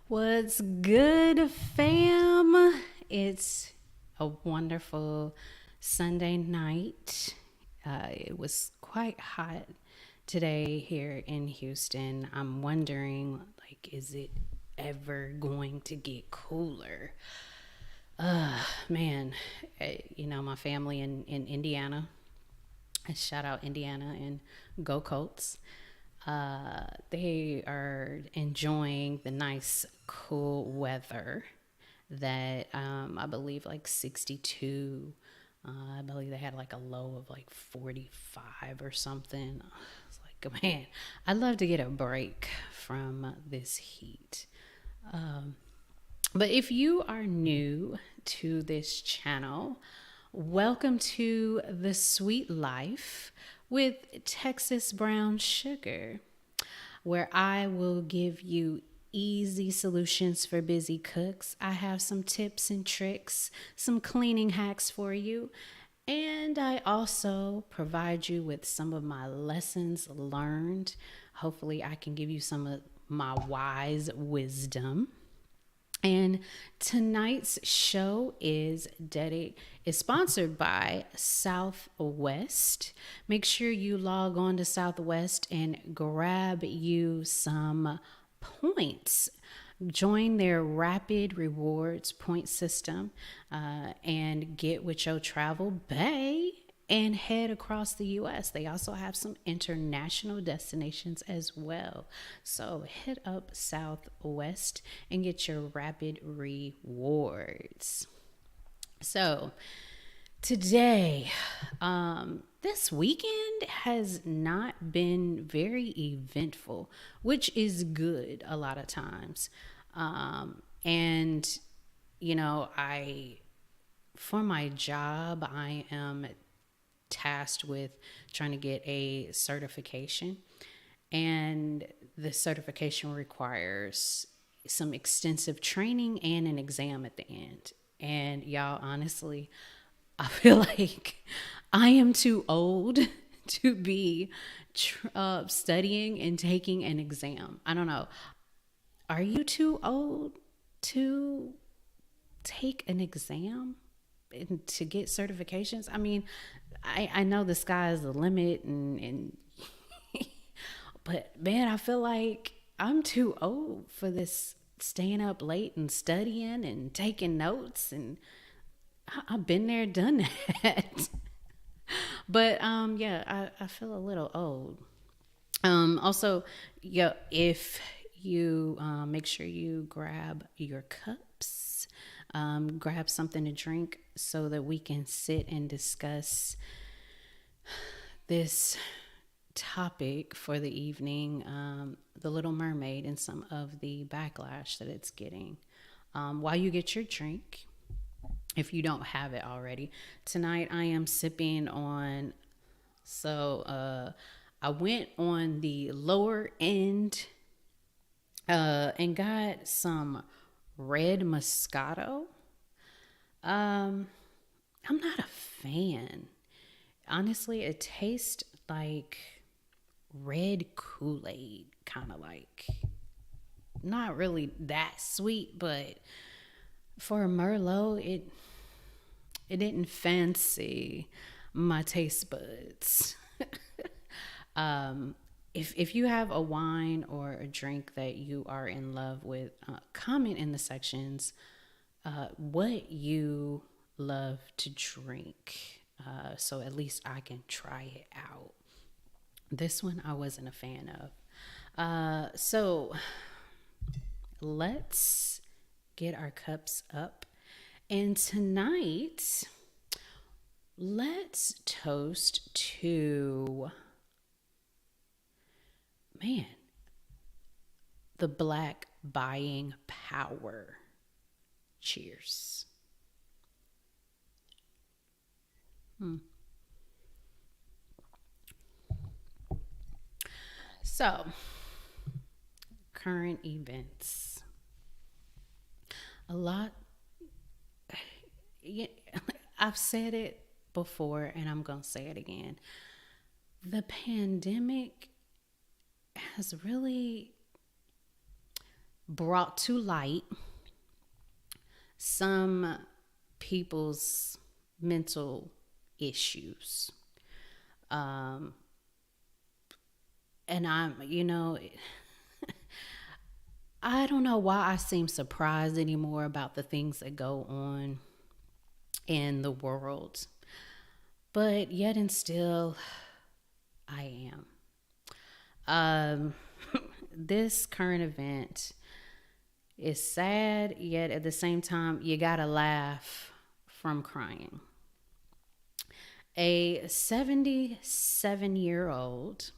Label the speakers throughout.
Speaker 1: What's good, fam? It's a wonderful Sunday night. It was quite hot today here in Houston. I'm wondering, is it ever going to get cooler? Man, my family in Indiana. Shout out Indiana and go Colts. They are enjoying the nice, cool weather that I believe like 62. I believe they had like a low of like 45 or something. It's like, man, I'd love to get a break from this heat. But if you are new to this channel, welcome to The Sweet Life with Texas Brown Sugar, where I will give you easy solutions for busy cooks. I have some tips and tricks, some cleaning hacks for you. And I also provide you with some of my lessons learned. Hopefully, I can give you some of my wise wisdom. And tonight's show is sponsored by Southwest. Make sure you log on to Southwest and grab you some points. Join their rapid rewards point system and get with your travel bay and head across the U.S. They also have some international destinations as well. So head up Southwest and get your rapid rewards. So today, this weekend has not been very eventful, which is good a lot of times. And, for my job, I am tasked with trying to get a certification, and the certification requires some extensive training and an exam at the end. And y'all, honestly, I feel like I am too old to be studying and taking an exam. I don't know. Are you too old to take an exam and to get certifications? I mean, I know the sky is the limit, and but man, I feel like I'm too old for this staying up late and studying and taking notes, and I've been there, done that. But yeah, I feel a little old. Also, yeah, if you make sure you grab your cups, grab something to drink so that we can sit and discuss this topic for the evening, the Little Mermaid, and some of the backlash that it's getting. While you get your drink, if you don't have it already, tonight I am sipping on. I went on the lower end and got some red Moscato. I'm not a fan. Honestly, it tastes like red Kool-Aid, kind of like. Not really that sweet, but for a Merlot, it didn't fancy my taste buds. If you have a wine or a drink that you are in love with, comment in the sections what you love to drink, so at least I can try it out. This one I wasn't a fan of. So let's get our cups up. And tonight, let's toast to, man, the Black buying power. Cheers. So, current events. A lot. Yeah, I've said it before and I'm going to say it again. The pandemic has really brought to light some people's mental issues. And I don't know why I seem surprised anymore about the things that go on in the world, but yet and still, I am. This current event is sad, yet at the same time, you gotta laugh from crying. A 77-year-old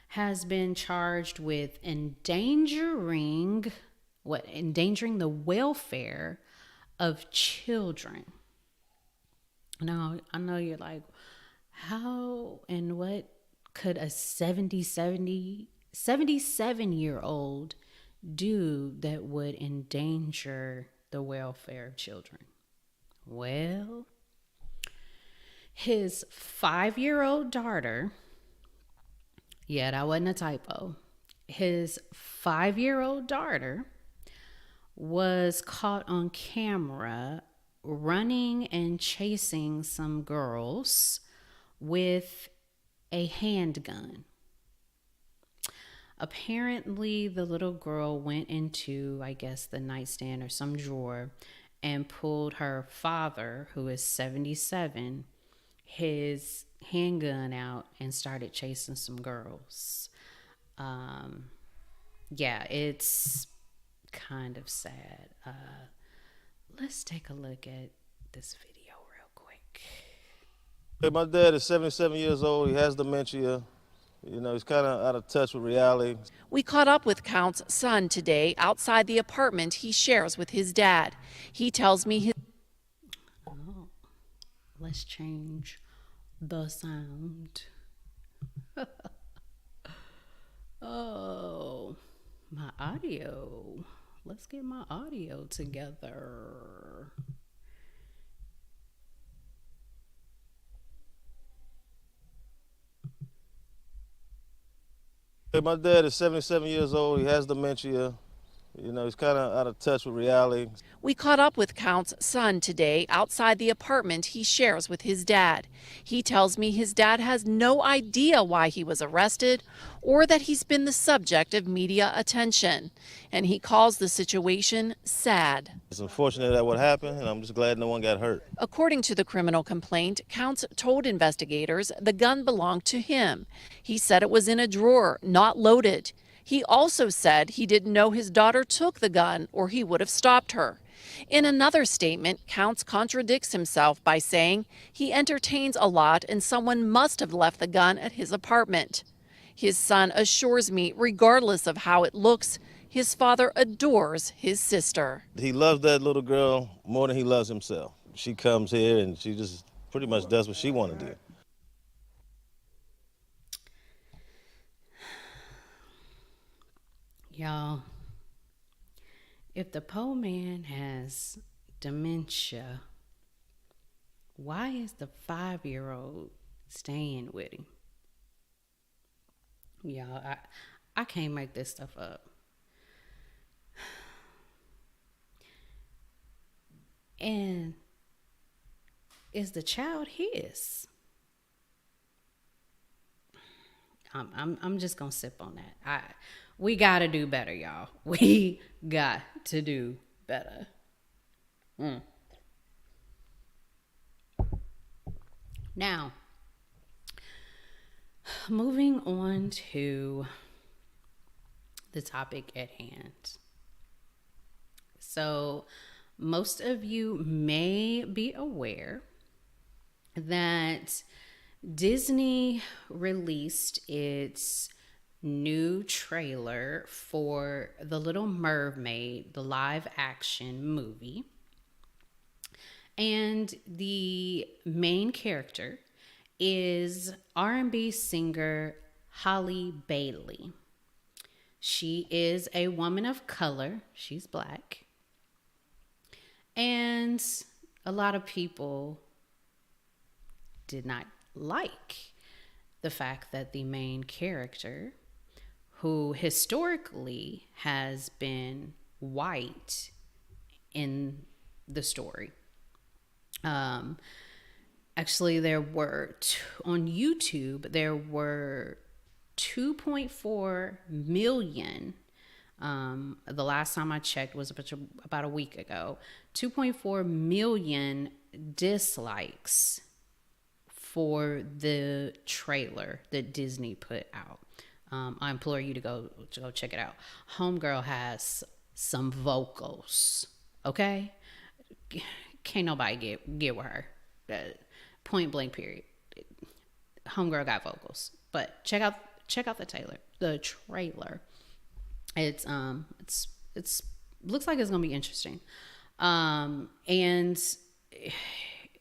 Speaker 1: has been charged with endangering the welfare of children. Now, I know you're like, how and what could a 77-year-old do that would endanger the welfare of children? Well, his 5-year-old daughter, yeah, that wasn't a typo. His 5-year-old daughter was caught on camera running and chasing some girls with a handgun. Apparently, the little girl went into, I guess, the nightstand or some drawer and pulled her father, who is 77, his handgun out and started chasing some girls. Yeah, it's kind of sad. Let's take a look at this video real quick.
Speaker 2: Hey, my dad is 77 years old. He has dementia. You know, he's kind of out of touch with reality.
Speaker 3: We caught up with Count's son today outside the apartment he shares with his dad. He tells me his...
Speaker 1: Oh, let's change the sound. Oh, my audio. Let's get my audio together.
Speaker 2: Hey, my dad is 77 years old. He has dementia. You know, he's kind of out of touch with reality.
Speaker 3: We caught up with Count's son today outside the apartment he shares with his dad. He tells me his dad has no idea why he was arrested or that he's been the subject of media attention. And he calls the situation sad.
Speaker 2: It's unfortunate that what happened, and I'm just glad no one got hurt.
Speaker 3: According to the criminal complaint, Counts told investigators the gun belonged to him. He said it was in a drawer, not loaded. He also said he didn't know his daughter took the gun or he would have stopped her. In another statement, Counts contradicts himself by saying he entertains a lot and someone must have left the gun at his apartment. His son assures me, regardless of how it looks, his father adores his sister.
Speaker 2: He loves that little girl more than he loves himself. She comes here and she just pretty much does what she wants to do.
Speaker 1: Y'all, if the poor man has dementia, why is the 5-year-old staying with him? Y'all, I can't make this stuff up. And is the child his? I'm just gonna sip on that. We gotta do better, y'all. We got to do better. Now, moving on to the topic at hand. So, most of you may be aware that Disney released its new trailer for The Little Mermaid, the live action movie. And the main character is R&B singer Halle Bailey. She is a woman of color. She's black. And a lot of people did not like the fact that the main character, who historically has been white in the story. Actually, on YouTube, there were 2.4 million. The last time I checked was about a week ago. 2.4 million dislikes for the trailer that Disney put out. I implore you to go check it out. Homegirl has some vocals, okay? Can't nobody get with her. Point blank period. Homegirl got vocals. But check out the trailer. It's looks like it's gonna be interesting. And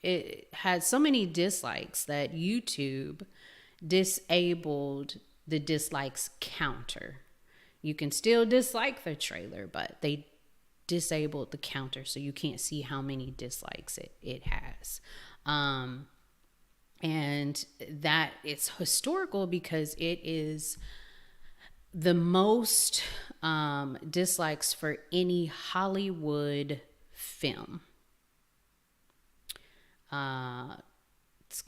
Speaker 1: it had so many dislikes that YouTube disabled the dislikes counter. You can still dislike the trailer, but they disabled the counter, so you can't see how many dislikes it has. And that it's historical because it is the most dislikes for any Hollywood film. It's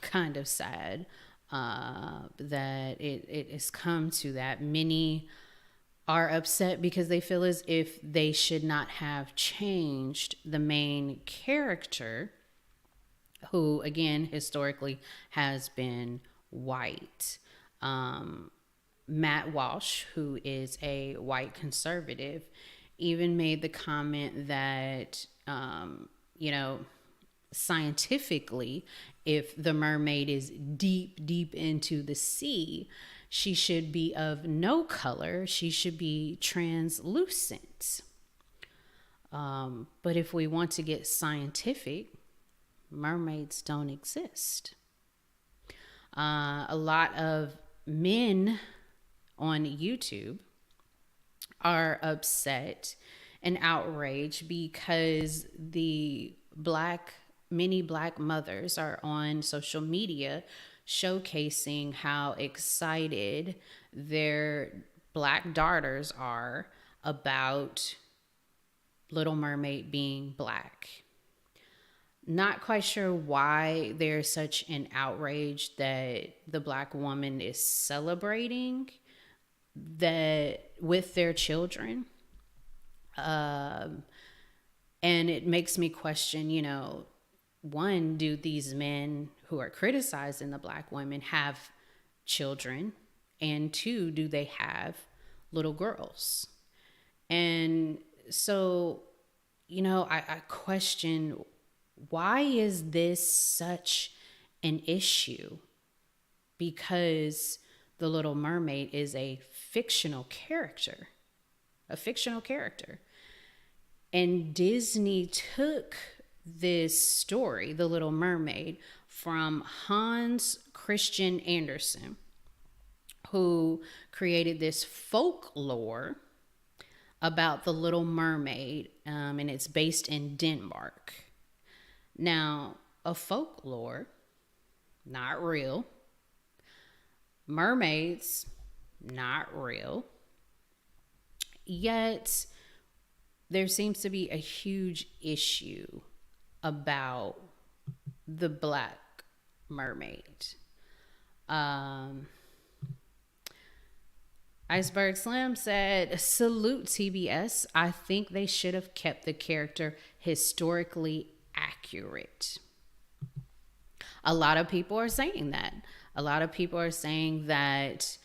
Speaker 1: kind of sad that it has come to that. Many are upset because they feel as if they should not have changed the main character, who again historically has been white. Matt Walsh, who is a white conservative, even made the comment that scientifically, if the mermaid is deep into the sea, she should be of no color. She should be translucent. But if we want to get scientific, mermaids don't exist. A lot of men on YouTube are upset and outraged because many black mothers are on social media showcasing how excited their black daughters are about Little Mermaid being black. Not quite sure why there's such an outrage that the black woman is celebrating that with their children. And it makes me question, one, do these men who are criticizing the black women have children? And two, do they have little girls? And so, I question, why is this such an issue? Because the Little Mermaid is a fictional character. And Disney took this story, The Little Mermaid, from Hans Christian Andersen, who created this folklore about the Little Mermaid, and it's based in Denmark. Now, a folklore, not real. Mermaids, not real. Yet, there seems to be a huge issue about the Black Mermaid. Iceberg Slim said, salute TBS. I think they should have kept the character historically accurate. A lot of people are saying that. A lot of people are saying that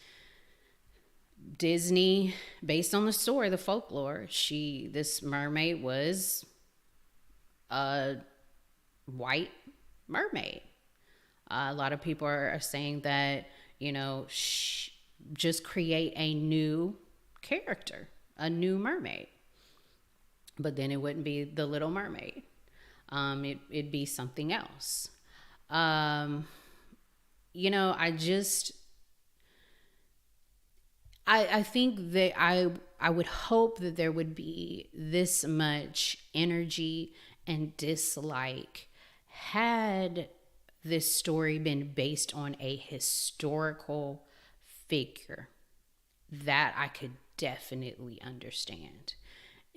Speaker 1: Disney, based on the story, the folklore, this mermaid was a white mermaid. A lot of people are saying that, just create a new character, a new mermaid. But then it wouldn't be the Little Mermaid. It'd be something else. I think that I would hope that there would be this much energy and dislike had this story been based on a historical figure. that I could definitely understand.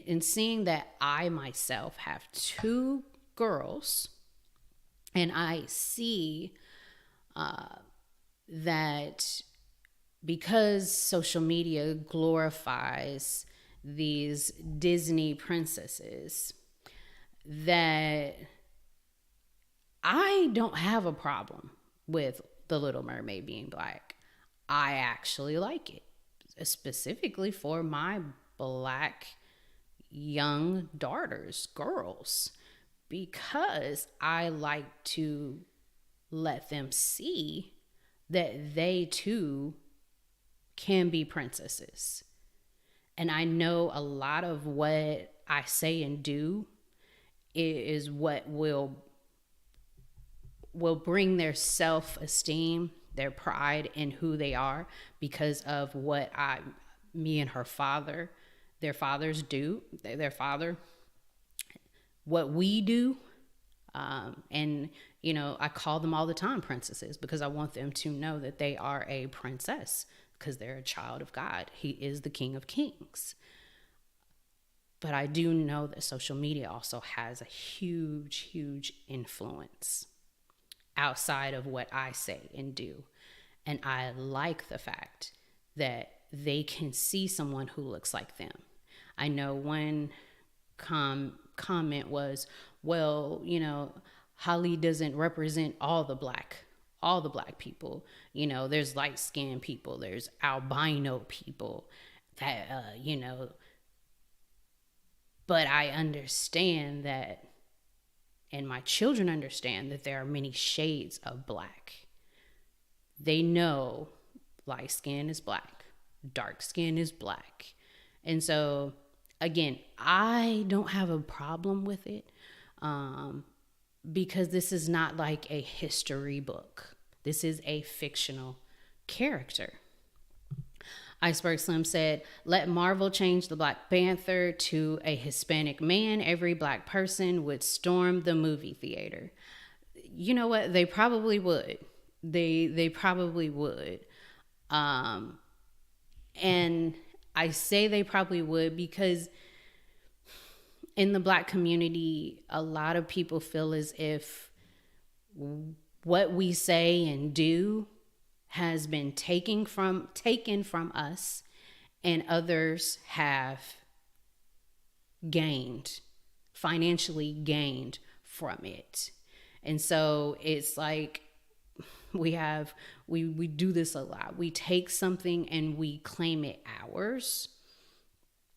Speaker 1: And seeing that I myself have two girls, and I see that because social media glorifies these Disney princesses, that I don't have a problem with the Little Mermaid being black. I actually like it, specifically for my black young daughters, girls, because I like to let them see that they too can be princesses. And I know a lot of what I say and do is what will bring their self-esteem, their pride in who they are, because of what me and their fathers do, their father, what we do. And, you know, I call them all the time princesses because I want them to know that they are a princess because they're a child of God. He is the King of Kings. But I do know that social media also has a huge, huge influence outside of what I say and do. And I like the fact that they can see someone who looks like them. I know one comment was, well, you know, Holly doesn't represent all the black people. You know, there's light-skinned people, there's albino people that, you know, but I understand that, and my children understand that there are many shades of black. They know light skin is black, dark skin is black. And so, again, I don't have a problem with it because this is not like a history book. This is a fictional character. Iceberg Slim said, let Marvel change the Black Panther to a Hispanic man. Every black person would storm the movie theater. You know what? They probably would. They probably would. And I say they probably would because in the black community, a lot of people feel as if what we say and do has been taken from us, and others have financially gained from it. And so it's like we do this a lot. We take something and we claim it ours.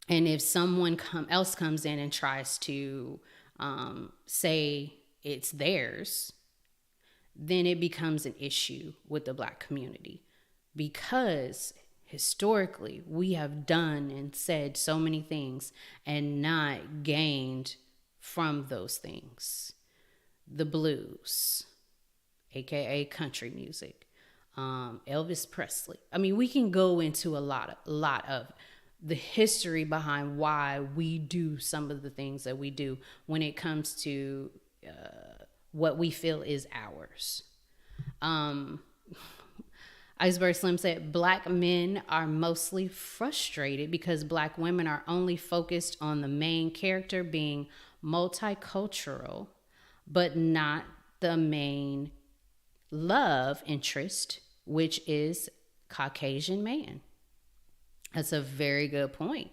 Speaker 1: And if someone else comes in and tries to say it's theirs, then it becomes an issue with the black community, because historically we have done and said so many things and not gained from those things. The blues, aka country music, Elvis Presley. I mean, we can go into a lot of the history behind why we do some of the things that we do when it comes to what we feel is ours. Iceberg Slim said, black men are mostly frustrated because black women are only focused on the main character being multicultural, but not the main love interest, which is Caucasian man. That's a very good point.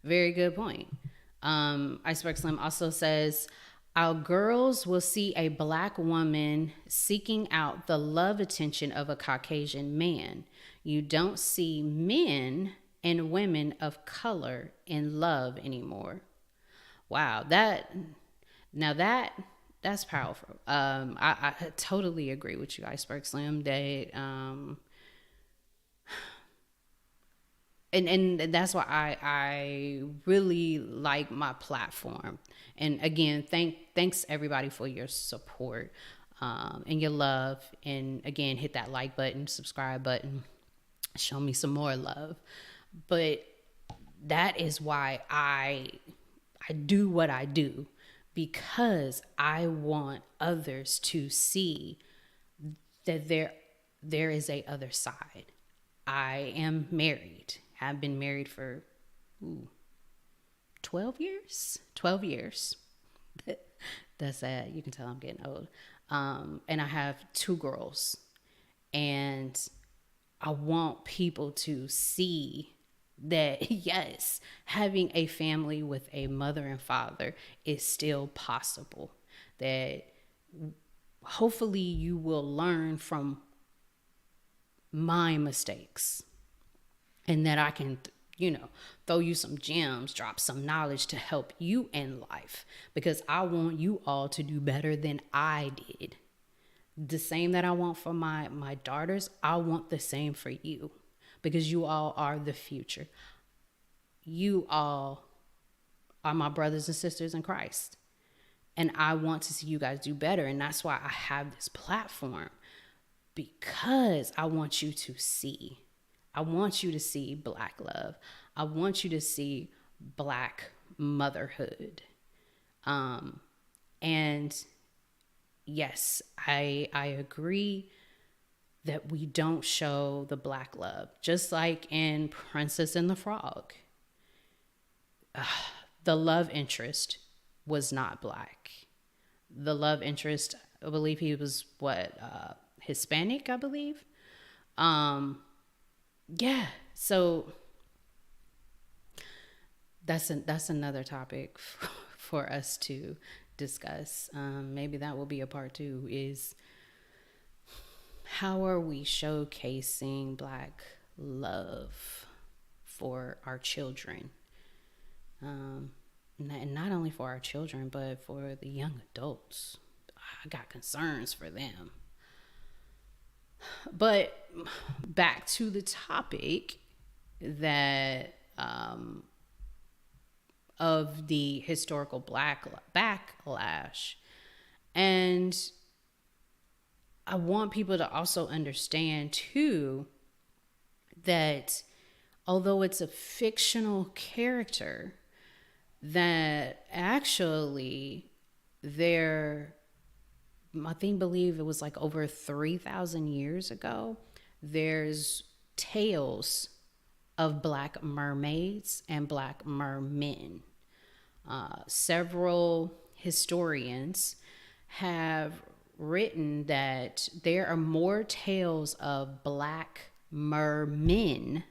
Speaker 1: Very good point. Iceberg Slim also says, our girls will see a black woman seeking out the love attention of a Caucasian man. You don't see men and women of color in love anymore. Wow, that's powerful. I totally agree with you, Iceberg Slim. And that's why I really like my platform. And again, thanks everybody for your support and your love. And again, hit that like button, subscribe button, show me some more love. But that is why I do what I do, because I want others to see that there is a other side. I am married, have been married for 12 years. 12 years. That's sad. You can tell I'm getting old. And I have 2 girls. And I want people to see that, yes, having a family with a mother and father is still possible. That hopefully you will learn from my mistakes, and that I can, throw you some gems, drop some knowledge to help you in life, because I want you all to do better than I did. The same that I want for my daughters, I want the same for you, because you all are the future. You all are my brothers and sisters in Christ. And I want to see you guys do better. And that's why I have this platform, because I want you to see. I want you to see Black love. I want you to see Black motherhood. And yes, I agree that we don't show the Black love. Just like in Princess and the Frog. The love interest was not Black. The love interest, I believe he was Hispanic, I believe. Yeah, so that's another topic for us to discuss. Maybe that will be a part 2, is how are we showcasing Black love for our children? And not only for our children, but for the young adults. I got concerns for them. But back to the topic that of the historical backlash. And I want people to also understand too that although it's a fictional character, that actually believe it was like over 3,000 years ago, there's tales of Black mermaids and Black mermen. Several historians have written that there are more tales of Black mermen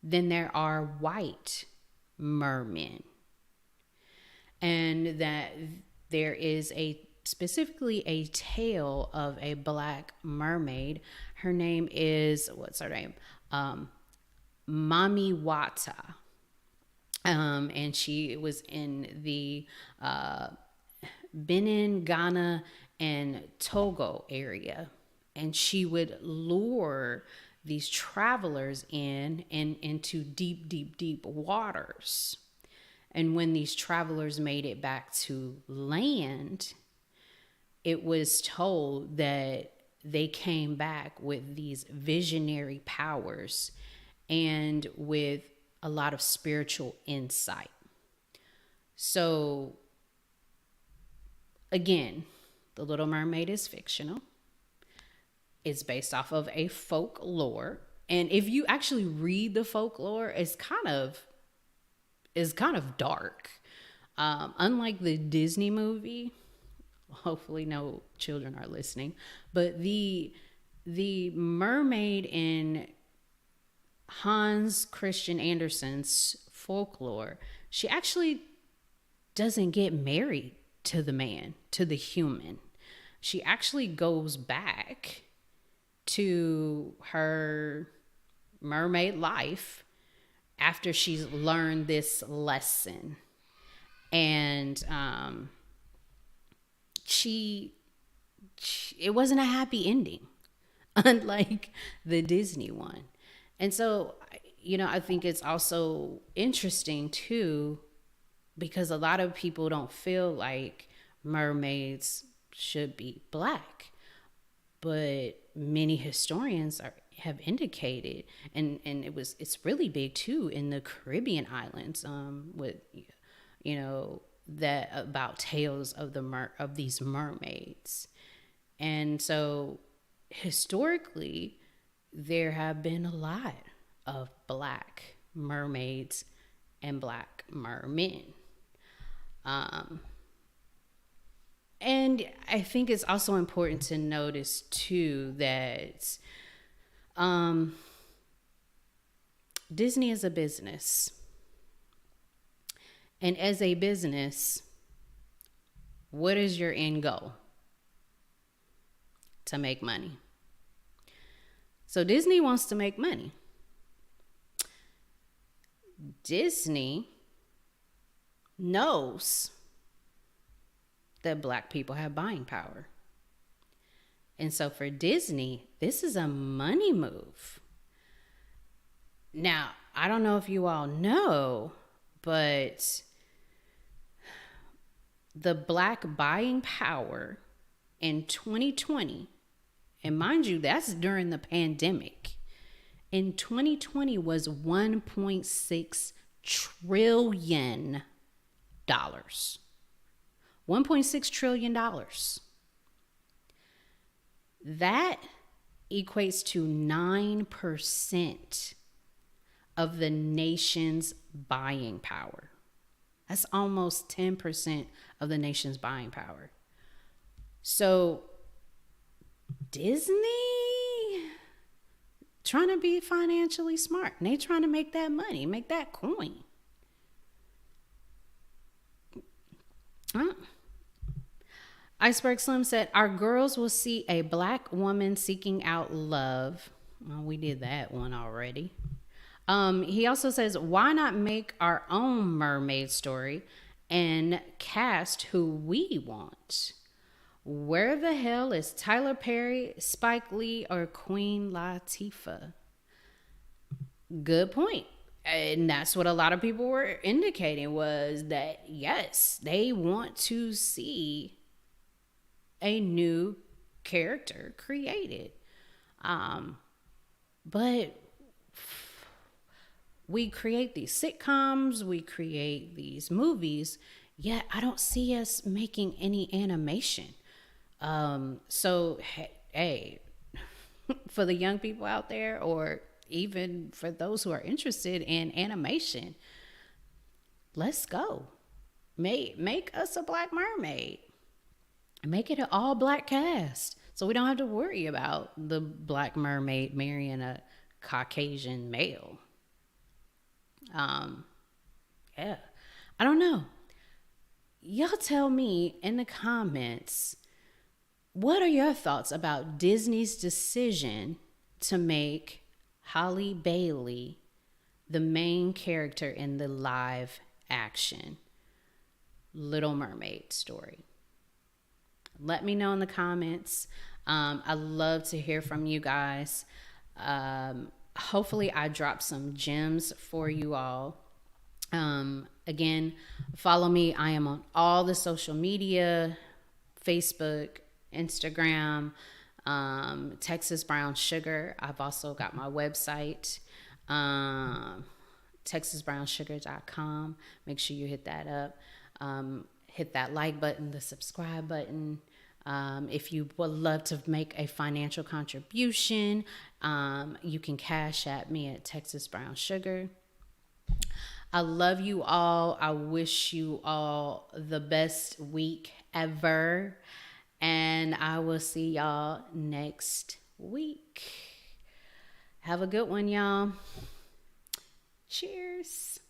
Speaker 1: than there are white mermen. And that there is specifically a tale of a Black mermaid. Her name is, what's her name? Mami Wata. And she was in the Benin, Ghana, and Togo area. And she would lure these travelers into deep, deep, deep waters. And when these travelers made it back to land, it was told that they came back with these visionary powers and with a lot of spiritual insight. So, again, The Little Mermaid is fictional. It's based off of a folklore. And if you actually read the folklore, it's kind of dark. Unlike the Disney movie, hopefully no children are listening, but the mermaid in Hans Christian Andersen's folklore, she actually doesn't get married to the man, to the human. She actually goes back to her mermaid life after she's learned this lesson. And it wasn't a happy ending, unlike the Disney one. And so, I think it's also interesting too, because a lot of people don't feel like mermaids should be Black, but many historians have indicated, and it's really big too in the Caribbean islands, with that about tales of these mermaids. And so historically there have been a lot of Black mermaids and black mermen. And I think it's also important to notice too that Disney is a business. And as a business, what is your end goal? To make money. So Disney wants to make money. Disney knows that black people have buying power. And so for Disney, this is a money move. Now, I don't know if you all know, but the black buying power in 2020, and mind you, that's during the pandemic, in 2020 was $1.6 trillion. $1.6 trillion. That equates to 9% of the nation's buying power. That's almost 10% of the nation's buying power. So Disney trying to be financially smart. And they trying to make that money, make that coin. Iceberg Slim said, our girls will see a black woman seeking out love. Well, we did that one already. He also says, why not make our own mermaid story and cast who we want? Where the hell is Tyler Perry, Spike Lee, or Queen Latifah? Good point. And that's what a lot of people were indicating, was that, yes, they want to see a new character created. But we create these sitcoms, we create these movies, yet I don't see us making any animation. So, hey, for the young people out there, or even for those who are interested in animation, let's go. Make us a Black Mermaid. Make it an all black cast, so we don't have to worry about the Black Mermaid marrying a Caucasian male. Yeah, I don't know. Y'all tell me in the comments, what are your thoughts about Disney's decision to make Halle Bailey the main character in the live action Little Mermaid story? Let me know in the comments. I love to hear from you guys. Hopefully I dropped some gems for you all. Again, follow me. I am on all the social media, Facebook, Instagram, Texas Brown Sugar. I've also got my website, texasbrownsugar.com. Make sure you hit that up. Hit that like button, the subscribe button. If you would love to make a financial contribution, you can cash at me at Texas Brown Sugar. I love you all. I wish you all the best week ever. And I will see y'all next week. Have a good one, y'all. Cheers.